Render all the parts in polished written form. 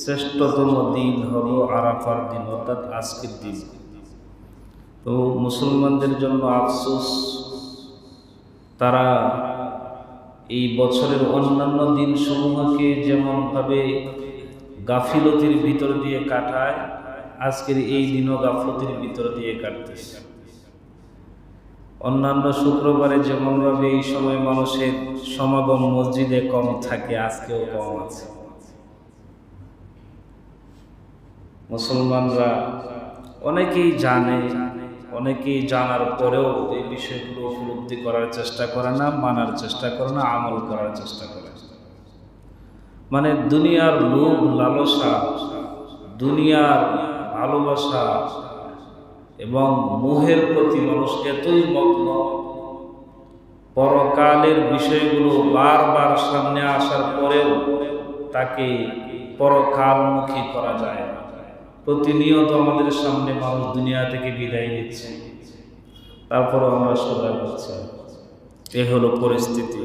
শ্রেষ্ঠতম দিন হলো আরাফার দিন, অর্থাৎ আজকের দিন। তো মুসলমানদের জন্য আফসোস, তারা এই বছরের অন্যান্য দিন সমূহকে যেমনভাবে গাফিলতির ভিতর দিয়ে কাটায়, আজকের এই দিনও গাফলতির ভিতর দিয়ে কাটতেছে। অন্যান্য শুক্রবারে যেমনভাবে এই সময় মানুষের সমাগম মসজিদে কম থাকে, আজকেও কম আছে। মুসলমানরা অনেকেই জানে, অনেকেই জানার পরেও এই বিষয়গুলো উপলব্ধি করার চেষ্টা করে না, মানার চেষ্টা করে না, আমল করার চেষ্টা করে। মানে দুনিয়ার লোভ লালসা, দুনিয়ার ভালোবাসা এবং মোহের প্রতি মানুষ এতই মগ্ন, পরকালের বিষয়গুলো বারবার সামনে আসার পরেও তাকে পরকালমুখী করা যায় না। প্রতিনিয়ত আমাদের সামনে মানুষ দুনিয়া থেকে বিদায় নিচ্ছে, তারপরে আমরা সজাগ হচ্ছি। এ হলো পরিস্থিতি।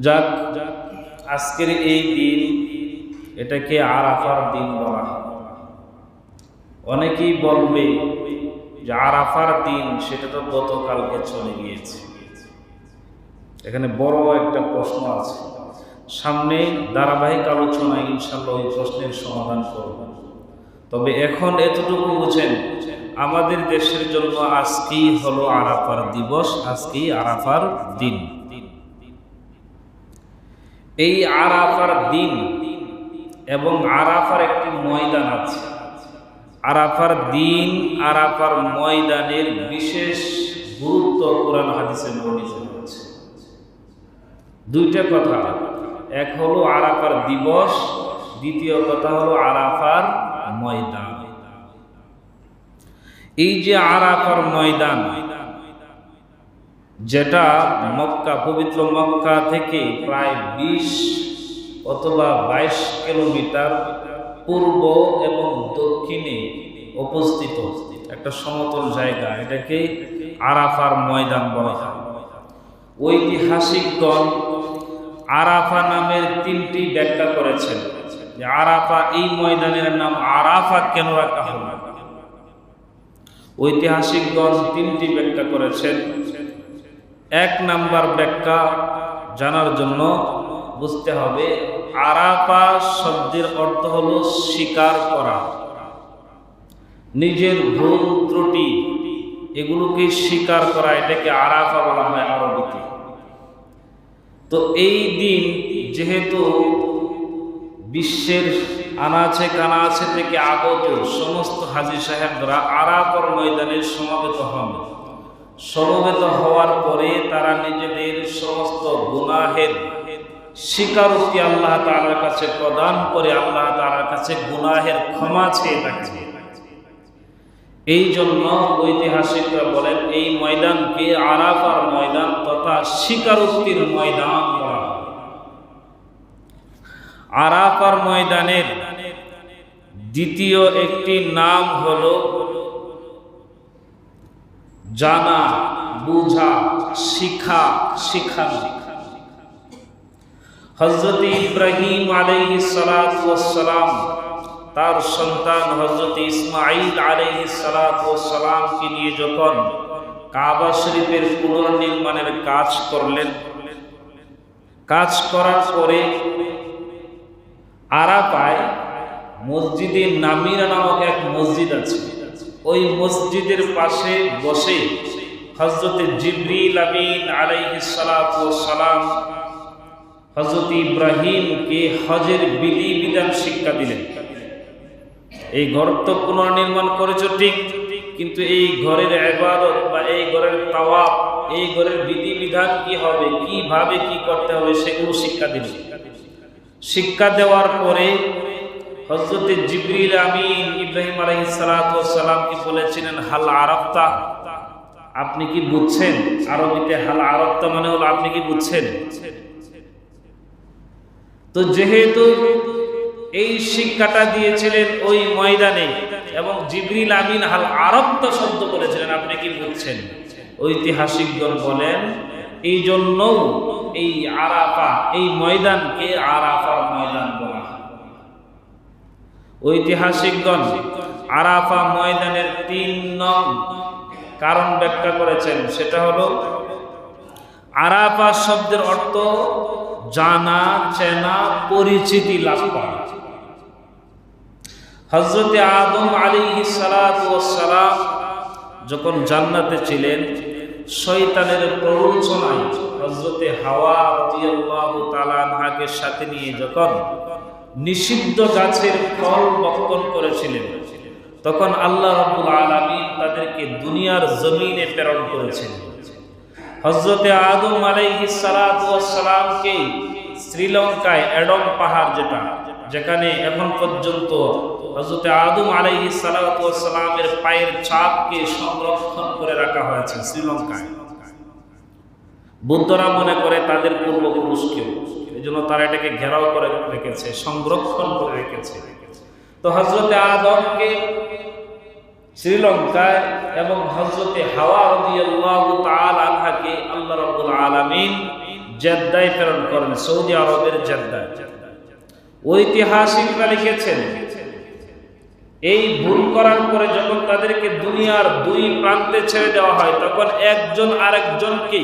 যাক, আজকের এই দিন, এটাকে আরাফার দিন বলা হয়। অনেকেই বলবে যে আরাফার দিন সেটা তো গতকালকে চলে গিয়েছে। এখানে বড় একটা প্রশ্ন আছে, সামনে ধারাবাহিক আলোচনায় ইনশাআল্লাহ ওই প্রশ্নের সমাধান করব। তবে এখন এতটুকু বুঝেন, আমাদের দেশের জন্য আজকেই হলো আরাফার দিবস, আজকেই আরাফার দিন। এই আরাফার দিন এবং আরাফার একটি ময়দান আছে। আরাফার দিন, আরাফার ময়দানের বিশেষ গুরুত্ব কোরআন হাদিসে বর্ণিত হয়েছে। দুইটা কথা, এক হলো আরাফার দিবস, দ্বিতীয় কথা হলো আরাফার ময়দান। এই যে আরাফার ময়দান, যেটা মক্কা, পবিত্র মক্কা থেকে প্রায় 20 অথবা 22 কিলোমিটার পূর্ব এবং দক্ষিণে অবস্থিত একটা সমতল জায়গা, এটাকে আরাফার ময়দান বলা হয়। ঐতিহাসিকগণ আরাফা নামের 3টি ব্যাখ্যা করেছেন যে আরাফা, এই ময়দানের নাম আরাফা কেন রাখা হলো। ঐতিহাসিকগণ 3টি ব্যাখ্যা করেছেন। 1 নাম্বার ব্যাখ্যা জানার জন্য বুঝতে হবে, আরাফা শব্দের অর্থ হলো স্বীকার করা, নিজের ভুল ত্রুটি এগুলোকে স্বীকার করা, এটাকে আরাফা বলা হয় আরবিতে। তো এই দিন যেহেতু বিশ্বের আনাচে কানাচে থেকে আগত সমস্ত হাজী সাহেবরা আরাফার ময়দানে সমবেত হন, সমবেত হওয়ার পরে তারা নিজেদের সমস্ত গুনাহের স্বীকারোক্তি আল্লাহ তাআলার কাছে প্রদান করে আল্লাহ তাআলার কাছে গুনাহের ক্ষমা চেয়ে থাকে। এই জন্য ঐতিহাসিকরা বলেন এই ময়দানকে আরাফার ময়দান তথা স্বীকারোক্তির ময়দান বলা হয়। আরাফার ময়দানের দ্বিতীয় একটি নাম হলো জানা, বুঝা, শিখা, শিখানো। হযরত ইব্রাহিম আলাইহিস সালাতু ওয়াস সালাম তার সন্তান হযরত ইসমাঈল আলাইহিস সালাতু ওয়াস সালামকে নিয়ে যখন কাবা শরীফের পুনর্নির্মাণের কাজ করলেন, কাজ করার পরে আরাফায় মসজিদে নামিরা নামক এক মসজিদ আছে। ওই মসজিদের পাশে বসে হযরত জিবরিল আমিন আলাইহিস সালাতু ওয়াস সালাম হযরত ইব্রাহিমকে হজের বিধি বিধান শিক্ষা দিলেন। এই ঘর তো পুনর্নির্মাণ করেছো ঠিক, কিন্তু এই ঘরের ইবাদত বা এই ঘরের তাওয়াফ, এই ঘরের বিধি বিধান কি হবে, কিভাবে কি করতে হবে, সেগুলো শিক্ষা দিলেন। শিক্ষা দেওয়ার পরে হযরত জিবরিল আমিন ইব্রাহিম আলাইহিস সালাতু ওয়াস সালামকে বলেছিলেন, হাল আরাফতা, আপনি কি বুঝছেন? আরবিতে হাল আরাফতা মানে হলো আপনি কি বুঝছেন। তো যেহেতু এই শিক্ষাটা দিয়েছিলেন ওই ময়দানে এবং জিবরিল আমিন হাল আরাফতা শব্দ বলেছিলেন, আপনি কি বুঝছেন, ঐতিহাসিকগণ বলেন এই জন্য এই আরাফা, এই ময়দানকে আরাফার ময়দান বলা হয়। ঐতিহাসিকগণ আরাফা ময়দানের 3 নং কারণ ব্যাখ্যা করেছেন। সেটা হলো আরাফা শব্দের অর্থ জানা, চেনা, পরিচিতি লাভ করা। হযরতে আদম আলাইহিস সালাতু ওয়াস সালাম যখন জান্নাতে ছিলেন, শয়তানের প্ররোচনায় হযরতে হাওয়া রাদিয়াল্লাহু তাআলা আনহাকে সাথে নিয়ে যখন নিষিদ্ধ গাছের ফল ভক্ষণ করেছিলেন, তখন আল্লাহ রাব্বুল আলামিন তাদেরকে দুনিয়ার জমিনে প্রেরণ করেছেন। হযরতে আদম আলাইহিস সালাতু ওয়াস সালামকে শ্রীলঙ্কায় এডম পাহাড়, যেখানে এখন পর্যন্ত হযরতে আদম আলাইহিস সালাতু ওয়াস সালামের পায়ের ছাপকে সংরক্ষণ করে রাখা হয়েছে শ্রীলঙ্কায়। বুদ্ধরা মনে করে তাদের পূর্বপুরুষকেও, এজন্য তারা এটাকে ঘেরাও করে রেখেছে, সংরক্ষণ করে রেখেছে। তো হযরতে আদমকে শ্রীলঙ্কায় এবং হযরতে হাওয়া রাদিয়াল্লাহু তাআলা আনহাকে আল্লাহ রাব্বুল আলামিন জেদ্দায় প্রেরণ করেন, সৌদি আরবের জেদ্দায়। ঐতিহাসিকরা লিখেছেন, এই ভুল করার পরে যখন তাদেরকে দুনিয়ার 2 প্রান্তে ছেড়ে দেওয়া হয়, তখন একজন আরেকজনকে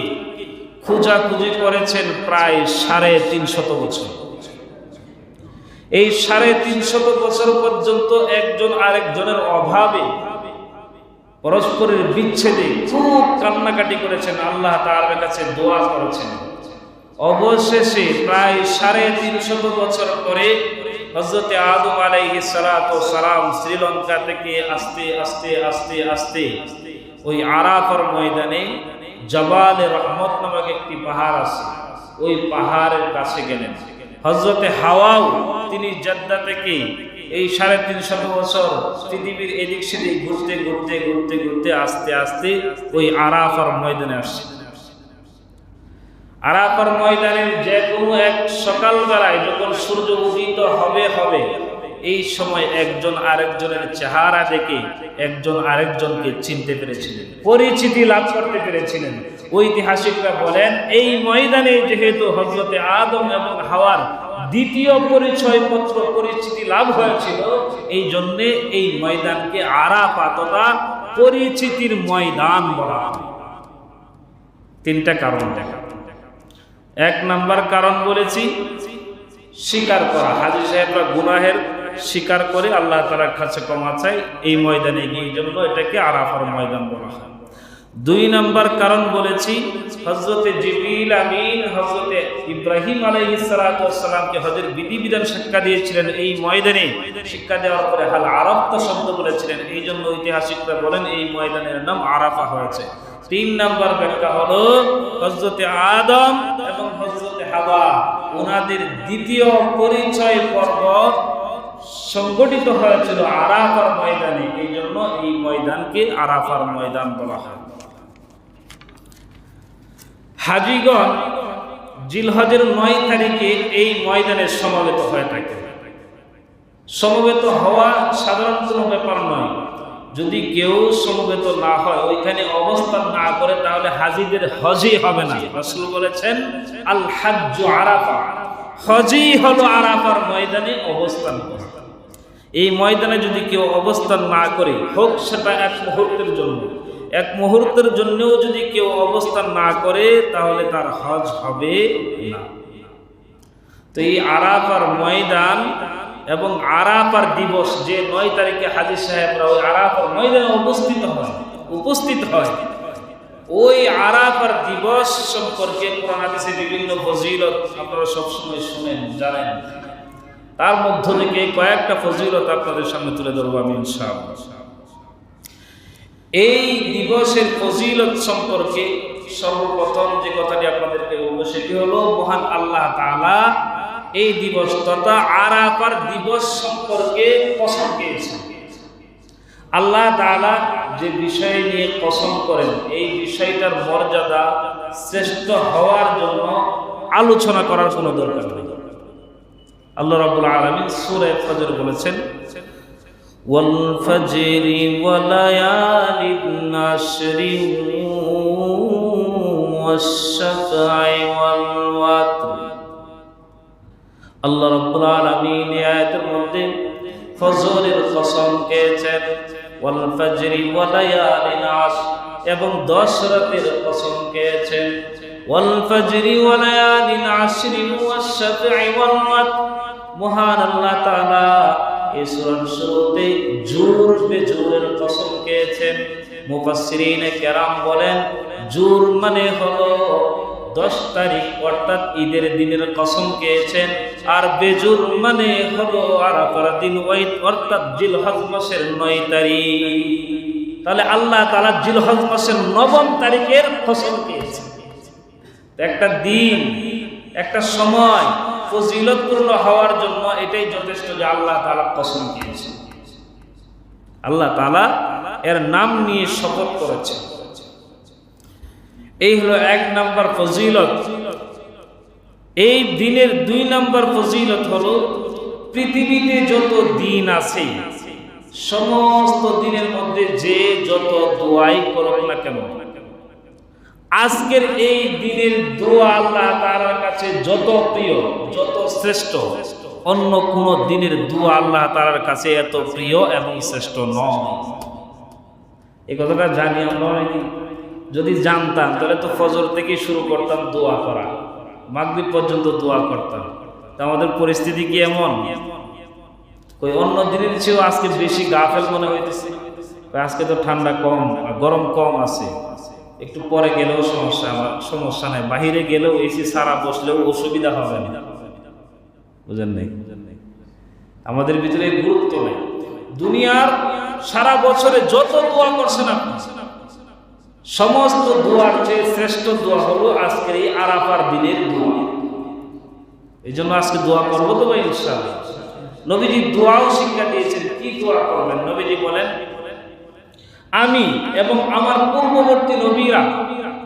খোঁজাখুঁজি করেছেন প্রায় 350 বছর। এই 350 বছর পর্যন্ত একজন আরেকজনের অভাবে, পরস্পরের বিচ্ছেদে খুব কান্নাকাটি করেছেন, আল্লাহ তাআলার কাছে দোয়া করেছেন। অবশেষে প্রায় 350 বছর পরে হযরতে আদম আলাইহিস সালাতু ওয়াস সালাম শ্রীলঙ্কা থেকে আস্তে আস্তে আস্তে আস্তে ওই আরাফার ময়দানে জাবালে রহমত নামক একটি পাহাড় আছে, ওই পাহাড়ের কাছে গেলেন। হযরতে হাওয়াও তিনি জেদ্দা থেকে এই 350 বছর পৃথিবীর এদিক সেদিক ঘুরতে ঘুরতে ঘুরতে ঘুরতে আস্তে আস্তে ওই আরাফার ময়দানে আসছে। আরাফার ময়দানের যে কোনো এক সকালবেলায় যখন সূর্য উদিত হবে, এই সময় একজন আরেকজনের চেহারা দেখে একজন আরেকজনকে চিনতে পেরেছিলেন, পরিচিতি লাভ করতে পেরেছিলেন। ঐতিহাসিকরা বলেন, এই ময়দানে যেহেতু হযরতে আদম এবং হাওয়ার দ্বিতীয় পরিচয়পত্র পরিচিতি লাভ হয়েছিল, এই জন্যে এই ময়দানকে আরাফা তথা পরিচিতির ময়দান বলা হয়। 3টা কারণ দেখা। 1 নাম্বার কারণ বলেছি, স্বীকার করা। হাজী সাহেবরা গুনাহের স্বীকার করে আল্লাহ তাআলার কাছে ক্ষমা চায়, এই ময়দানে গিয়ে জন্য এটাকে আরাফার ময়দান বলা হয়। 2 নাম্বার কারণ বলেছি, হযরতে জিবরিল আমিন হযরতে ইব্রাহিম আলাইহিস সালাতু ওয়াস সালামকে হজের বিধিবিধান শিক্ষা দিয়েছিলেন, এই ময়দানে শিক্ষা দেওয়ার পরে হাল আরাফা শব্দ বলেছিলেন, এই জন্য ঐতিহাসিকরা বলেন এই ময়দানের নাম আরাফা হয়েছে। 3 নাম্বার ব্যাখ্যা হলো, হযরতে আদম এবং হযরতে হাওয়া ওনাদের দ্বিতীয় পরিচয় পর্ব সংগঠিত হয়েছিল আরাফার ময়দানে, এই জন্য এই ময়দানকে আরাফার ময়দান বলা হয়। হাজীগণ জিলহজের 9 তারিখে এই ময়দানে সমবেত হয়ে থাকে। সমবেত হওয়া সাধারণ কোনো ব্যাপার নয়। যদি কেউ সমবেত না হয়, ওইখানে অবস্থান না করে, তাহলে হাজীদের হজই হবে না। রাসূল বলেছেন, আল হাজ্জু আরাফা, হজই হলো আরাফার ময়দানে অবস্থান করা। এই ময়দানে যদি কেউ অবস্থান না করে, হোক সেটা 1 মুহূর্তের জন্য, 1 মুহূর্তের জন্যও যদি কেউ অবস্থান না করে, তাহলে তার হজ হবে না। তো এই আরাফার ময়দান এবং আরাফার দিবস, যে 9 তারিখে হাজী সাহেবরা ওই আরাফার ময়দানে উপস্থিত হয়, ওই আরাফার দিবস সম্পর্কে কোরআন হাদিসে বিভিন্ন ফজিলত আপনারা সবসময় শুনেন, জানেন। তার মধ্য থেকে কয়েকটা ফজিলত আপনাদের সামনে তুলে ধরবো আমি ইনশাআল্লাহ। এই দিবসের ফজিলত সম্পর্কে সর্বপ্রথম যে কথাটি আপনাদেরকে বলবো, সেটি হলো মহান আল্লাহ তাআলা এই দিবস তথা আরাফার দিবস সম্পর্কে কসম খেয়েছেন। আল্লাহ তাআলা যে বিষয় নিয়ে কসম করেন, এই বিষয়টার মর্যাদা শ্রেষ্ঠ হওয়ার জন্য আলোচনা করার কোনো দরকার নেই। আল্লাহ রাব্বুল আলামিন সূরা ফজর বলেছেন, ওয়াল ফজরি ওয়া লায়ালিন আশরি ওয়াশ শাফঈ ওয়াল ওয়াতর। আল্লাহ রাব্বুল আলামিন এই আয়াতের মধ্যে ফজরের কসম খেয়েছেন, ওয়াল ফাজরি ওয়া লায়ালিন আশর, এবং 10 রাতের কসম খেয়েছেন, ওয়াল ফাজরি ওয়া লায়ালিন আশর ওয়াশ শাফঈ ওয়াল ওয়াতর। মহান আল্লাহ তাআলা এই সূরার শুরুতে জোর বেজোরের কসম খেয়েছেন। মুফাসসিরিনে কেরাম বলেন জোর মানে হলো 10 তারিখ অর্থাৎ ঈদের দিনের কসম খেয়েছেন, আর বেজুর মানে হলো আরাফার দিন অর্থাৎ জিলহজ মাসের 9 তারিখ। তাহলে আল্লাহ তাআলা জিলহজ মাসের 9 তারিখের কসম খেয়েছেন। একটা দিন, একটা সময় ফজিলতপূর্ণ হওয়ার জন্য এটাই যথেষ্ট যে আল্লাহ তাআলা কসম খেয়েছেন। আল্লাহ তাআলা এর নাম নিয়ে শপথ করেছেন। এই হলো 1 নাম্বার ফজিলত। এই দিনের 2 নাম্বার ফজিলত হলো পৃথিবীতে যত দিন আছে সমস্ত দিনের মধ্যে যে যত দোয়াই করুক না কেন, আজকের এই দিনের দোয়া আল্লাহ তাআলার কাছে যত প্রিয়, যত শ্রেষ্ঠ, অন্য কোন দিনের দোয়া আল্লাহ তাআলার কাছে এত প্রিয় এবং শ্রেষ্ঠ নয়। এই কথাটা জানি আমরা অনেকে। যদি জানতাম তাহলে তো ফজর থেকে শুরু করতাম দোয়া করা, মাগরিব পর্যন্ত দোয়া করতাম। তা আমাদের পরিস্থিতি কি এমন? ওই অন্য দিনের চেয়েও আজকে বেশি গাফেল মনে হইতেছে। আজকে তো ঠান্ডা কম, গরম কম আছে, একটু পরে গেলেও সমস্যা নাই, বাহিরে গেলেও এসি সারা বসলেও অসুবিধা হবে না। বুঝেন নাই? আমাদের ভিতরে গুরুত্ব নেই। দুনিয়ার সারা বছরে যত দোয়া করছেন আপনি, সমস্ত দোয়ার চেয়ে শ্রেষ্ঠ দোয়া হলো আজকের এই আরাফার দিনের দোয়া। এই জন্য আজকে দোয়া করবো তো ভাই ইনশাআল্লাহ। নবীজি দোয়াও শিক্ষা দিয়েছেন। কি দোয়া করবেন? নবীজি বলেন, আমি এবং আমার পূর্ববর্তী নবীরা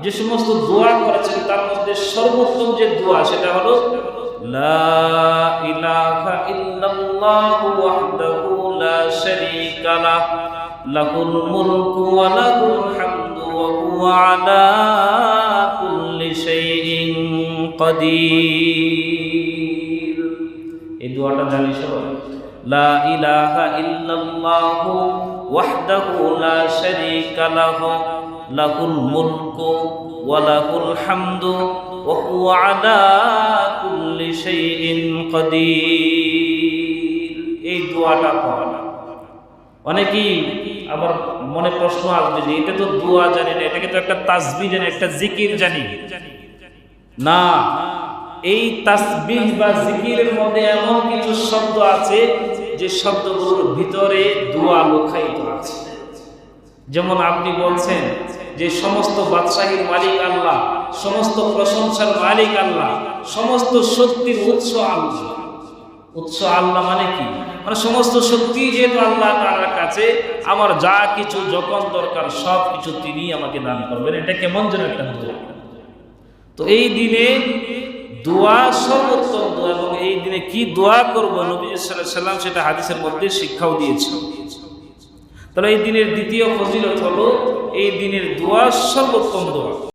যে সমস্ত দোয়া করেছেন তার মধ্যে সর্বোত্তম যে দোয়া সেটা হলো লা ইলাহা ইল্লাল্লাহু ওয়াহদাহু লা শারীকা লাহ, লাহুল মুলকু ওয়া লাহুল হামদু ওয়া হুয়া আলা কুল্লি শাইইন কাদির। এই দোয়াটা জানি সবাই। লা ইলাহা ইল্লাল্লাহু ওয়াহদাহু লা শারীকা লাহু, লাহুল মুলকু ওয়া লাহুল হামদু ওয়া হুয়া আলা কুল্লি শাইইন কাদির। এই দোয়াটা পড়া। অনেকেই আবার মনে প্রশ্ন আসবে যে এটা তো দোয়া জানি না, এটাকে তো একটা তাসবিহ জানি, একটা জিকির জানি না। এই তাসবিহ বা জিকিরের মধ্যে এমন কিছু শব্দ আছে যে শব্দগুলোর ভিতরে দোয়া লুকায়িত আছে। যেমন আপনি বলছেন যে সমস্ত বাদশাহীর মালিক আল্লাহ, সমস্ত প্রশংসার মালিক আল্লাহ, সমস্ত শক্তির উৎস আল্লাহ। উৎস আল্লাহ মানে কি? মানে সমস্ত শক্তি যেহেতু আল্লাহ তাআলার কাছে, আমার যা কিছু যখন দরকার সব কিছু তিনি আমাকে দান করবেন। এটা কেমন যেন একটা দোয়া। তো এই দিনে দোয়া সর্বোত্তম দোয়া, এবং এই দিনে কি দোয়া করবো নবী সাল্লাল্লাহু আলাইহি ওয়াসাল্লাম সেটা হাদিসের মধ্যে শিক্ষাও দিয়েছেন। তাহলে এই দিনের দ্বিতীয় ফজিলত হলো এই দিনের দোয়া সর্বোত্তম দোয়া।